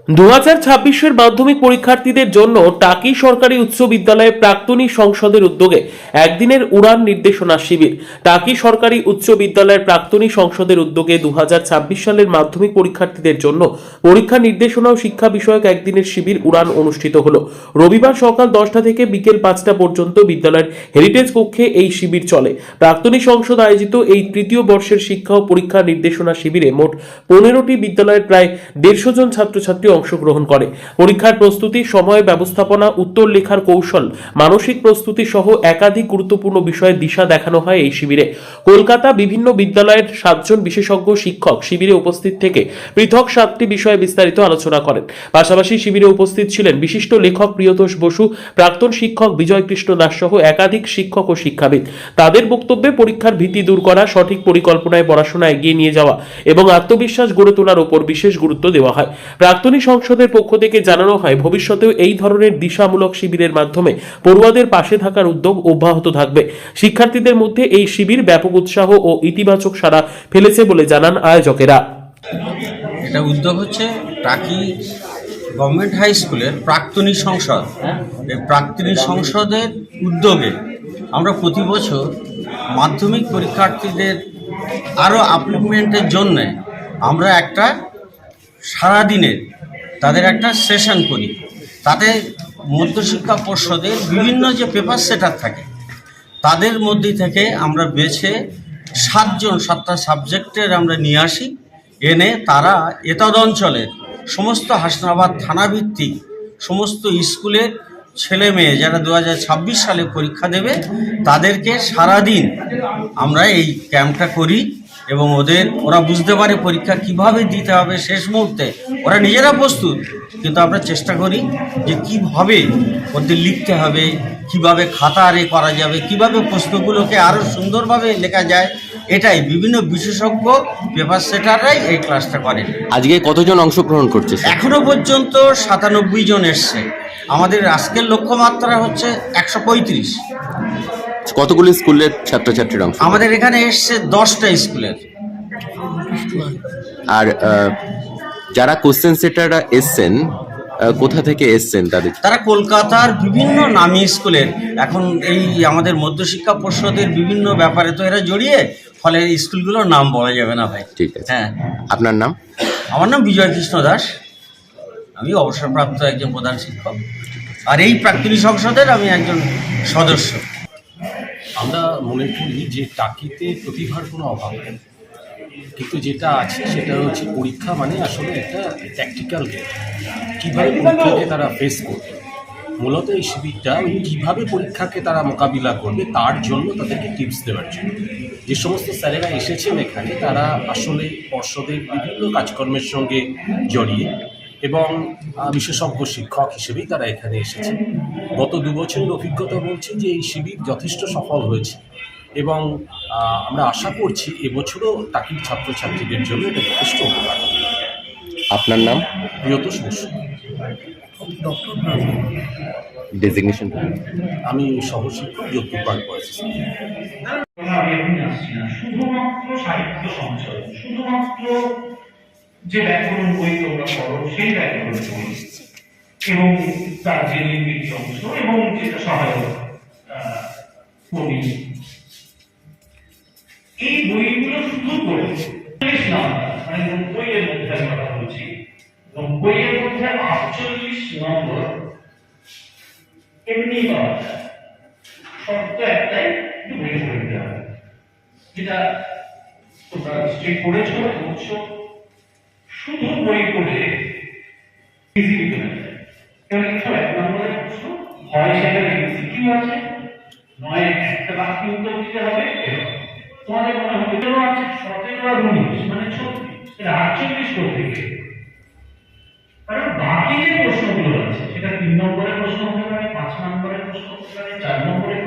2026-এর মাধ্যমিক পরীক্ষার্থীদের জন্য টাকি সরকারি উচ্চ বিদ্যালয়ে প্রাক্তনী সংসদের উদ্যোগে একদিনের উড়ান নির্দেশনা শিবির। টাকি সরকারি উচ্চ বিদ্যালয়ের প্রাক্তনী সংসদের উদ্যোগে 2026 সালের মাধ্যমিক পরীক্ষার্থীদের জন্য পরীক্ষা নির্দেশনা ও শিক্ষা বিষয়ক একদিনের শিবির উড়ান অনুষ্ঠিত হলো। রবিবার সকাল 10টা থেকে বিকেল 5টা পর্যন্ত বিদ্যালয়ের হেরিটেজ কক্ষে এই শিবির চলে। প্রাক্তনী সংসদ আয়োজিত এই তৃতীয় বর্ষের শিক্ষা ও পরীক্ষা নির্দেশনা শিবিরে মোট 15টি বিদ্যালয়ের প্রায় 150 জন ছাত্রছাত্রী অংশগ্রহণ করে। পরীক্ষার প্রস্তুতি, সময় ব্যবস্থাপনা, উত্তর লেখার কৌশল, মানসিক প্রস্তুতি সহ একাধিক গুরুত্বপূর্ণ বিষয়ে দিশা দেখানো হয় এই শিবিরে। কলকাতা বিভিন্ন বিদ্যালয়ের 7 জন বিশেষজ্ঞ শিক্ষক শিবিরে উপস্থিত থেকে পৃথক 7টি বিষয়ে বিস্তারিত আলোচনা করেন। পাশাপাশি শিবিরে উপস্থিত ছিলেন বিশিষ্ট লেখক প্রিয়তোষ বসু, প্রাক্তন শিক্ষক বিজয় কৃষ্ণ দাস সহ একাধিক শিক্ষক ও শিক্ষাবিদ। তাদের বক্তব্যে পরীক্ষার ভীতি দূর করা, সঠিক পরিকল্পনায় পড়াশোনা এগিয়ে নিয়ে যাওয়া এবং আত্মবিশ্বাস গড়ে তোলার উপর বিশেষ গুরুত্ব দেওয়া হয়। প্রাক্তনী সংসদের পক্ষ থেকে জানানো হয়, ভবিষ্যতেও এই ধরনের দিশামূলক শিবিরের মাধ্যমে পড়ুয়াদের পাশে থাকার উদ্যোগ অব্যাহত থাকবে। শিক্ষার্থীদের মধ্যে এই শিবির ব্যাপক উৎসাহ ও ইতিবাচক সাড়া ফেলেছে বলে জানান আয়োজকেরা। এটা উদ্যোগ হচ্ছে টাকি গভর্নমেন্ট হাই স্কুলের প্রাক্তনী সংসদ। এই প্রাক্তনী সংসদের উদ্যোগে আমরা প্রতি বছর মাধ্যমিক পরীক্ষার্থীদের আরও আপলিমেন্টের জন্য আমরা একটা সারাদিনের তাদের একটা সেশন করি। তাতে মধ্যশিক্ষা পর্ষদের বিভিন্ন যে পেপার সেটার থাকে তাদের মধ্যে থেকে আমরা বেছে 7টা সাবজেক্টের আমরা নিয়ে আসি। এনে তারা এতদ অঞ্চলের সমস্ত হাসনাবাদ থানাভিত্তিক সমস্ত স্কুলের ছেলে মেয়ে যারা 2026 সালে পরীক্ষা দেবে তাদেরকে সারাদিন আমরা এই ক্যাম্পটা করি এবং ওরা বুঝতে পারে পরীক্ষা কিভাবে দিতে হবে। শেষ মুহূর্তে ওরা নিজেরা প্রস্তুত, কিন্তু আমরা চেষ্টা করি যে কিভাবে ওদের লিখতে হবে, কিভাবে খাতা করা যাবে, কিভাবে প্রশ্নগুলোকে আরও সুন্দরভাবে লেখা যায়। এটাই বিভিন্ন বিশেষজ্ঞ পেপার সেটাররাই এই ক্লাসটা করেন। আজকে কতজন অংশগ্রহণ করছে? এখনো পর্যন্ত 97 জন এসছে। আমাদের আজকের লক্ষ্যমাত্রা হচ্ছে 135। কতগুলি স্কুলের ছাত্রছাত্রীর অংশ? আমাদের এখানে এসছে 10টা স্কুলের। আর যারা কোশ্চেন সেটাররা এসছেন কোথা থেকে এসছেন? তারা কলকাতার বিভিন্ন নামী স্কুলের। এখন এই আমাদের মধ্যশিক্ষা পর্ষদের বিভিন্ন ব্যাপারে তো এরা জড়িয়ে, ফলে স্কুলগুলোর নাম বলা যাবে না ভাই। ঠিক আছে। হ্যাঁ, আপনার নাম? আমার নাম বিজয় কৃষ্ণ দাস। আমি অবসরপ্রাপ্ত একজন প্রধান শিক্ষক, আর এই প্রাক্তনী সংসদের আমি একজন সদস্য। আমরা মনে করি যে টাকিতে প্রতিভার কোনো অভাব নেই, কিন্তু যেটা আছে সেটা হচ্ছে পরীক্ষা মানে আসলে একটা ট্যাকটিক্যাল গেম। কীভাবে পরীক্ষাকে তারা ফেস করবে, মূলত এই শিবিরটা কীভাবে পরীক্ষাকে তারা মোকাবিলা করবে তার জন্য তাদেরকে টিপস দেওয়ার জন্য। যে সমস্ত স্যারেরা এসেছেন এখানে তারা আসলে পর্ষদের বিভিন্ন কাজকর্মের সঙ্গে জড়িয়ে এবং বিশেষজ্ঞ শিক্ষক হিসেবেই তারা এখানে এসেছে। গত 2 বছরের অভিজ্ঞতা বলছে যে এই শিবির যথেষ্ট সফল হয়েছে এবং আমরা আশা করছি এবছরও টাকির ছাত্রছাত্রীদের জন্য এটা যথেষ্ট উপকার। আপনার নাম? প্রিয়তোষ বসু। ডেজিগনেশন? আমি সহশিক্ষক, যোধপুর পার্ক বয়েজ স্কুল। শুধুমাত্র সাহিত্য সঞ্চয়, শুধুমাত্র যে ব্যাকরণ বই তোমরা পড়ো সেই ব্যাকরণ বই এবং তার যে নির্মিত অংশ এবং যেটা সহায়ক কবি, এই বইগুলো শুধু পড়ে 90-এর মধ্যে কথা বলছি, 90-এর মধ্যে 48 নম্বর এমনি পাওয়া যায়। শর্ত একটাই, বই পড়তে হবে, যেটা তোমরা নিশ্চয়ই পড়েছো বলছো। শুধু বই পড়ে ইজি হয়ে যায়। কারণ কিছু 1 নম্বরের প্রশ্ন হয়, সেটা এমসিকিউ আছে, নয় একটা বাক্য উত্তর দিতে হবে। তোমাদের মনে হবে কেন আছে 17 আর 19 মানে 36, এটা 48 করতে গিয়ে। কারণ বাকি যে প্রশ্নগুলো আছে সেটা 3 নম্বরের প্রশ্ন হতে পারে, 5 নম্বরের প্রশ্ন হতে পারে, 4 নম্বরের